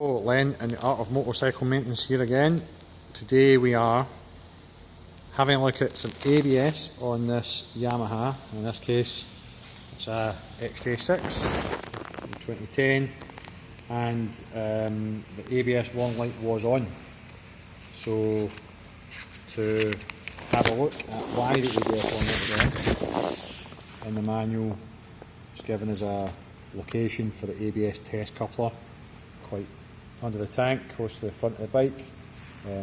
Hello, Len and the Art of Motorcycle Maintenance here again. Today we are having a look at some ABS on this Yamaha. In this case it's a XJ6 in 2010, and the ABS warning light was on. So to have a look at why the ABS warning light was on, in the manual it's given us a location for the ABS test coupler, quite under the tank, close to the front of the bike.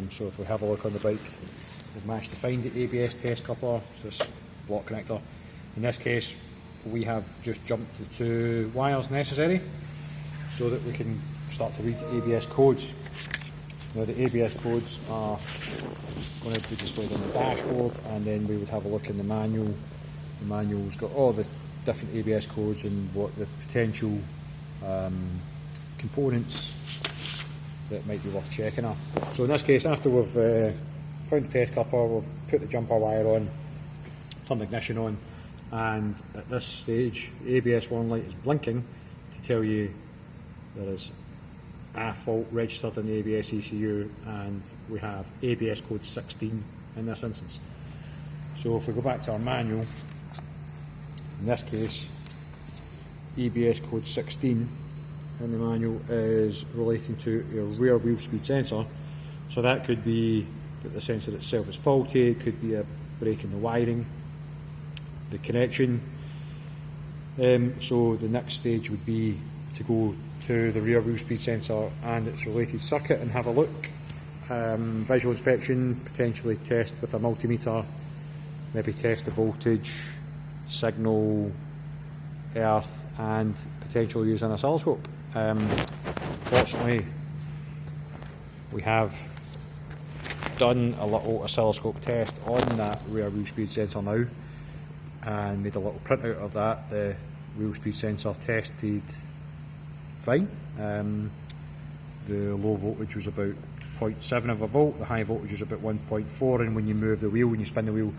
So if we have a look on the bike, we've managed to find the ABS test coupler, so this block connector. In this case, we have just jumped the 2 wires necessary so that we can start to read the ABS codes. Now the ABS codes are going to be displayed on the dashboard, and then we would have a look in the manual. The manual's got all the different ABS codes and what the potential components that might be worth checking are. So in this case, after we've found the test coupler, we've put the jumper wire on, turned the ignition on, and at this stage the ABS warning light is blinking to tell you there is a fault registered in the ABS ECU, and we have ABS code 16 in this instance. So if we go back to our manual, in this case ABS code 16 in the manual is relating to your rear wheel speed sensor. So that could be that the sensor itself is faulty, it could be a break in the wiring, the connection. So the next stage would be to go to the rear wheel speed sensor and its related circuit and have a look. Visual inspection, potentially test with a multimeter, maybe test the voltage, signal, earth, and potentially use an oscilloscope. Fortunately, we have done a little oscilloscope test on that rear wheel speed sensor now and made a little printout of that. The wheel speed sensor tested fine. The low voltage was about 0.7 of a volt, the high voltage was about 1.4, and when you move the wheel, when you spin the wheel,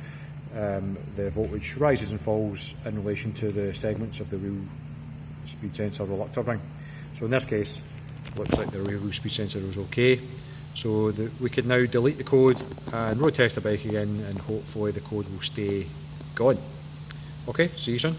the voltage rises and falls in relation to the segments of the wheel speed sensor reluctor ring. So in this case, it looks like the rear wheel speed sensor was okay. So we could now delete the code and road test the bike again, and hopefully the code will stay gone. Okay, see you soon.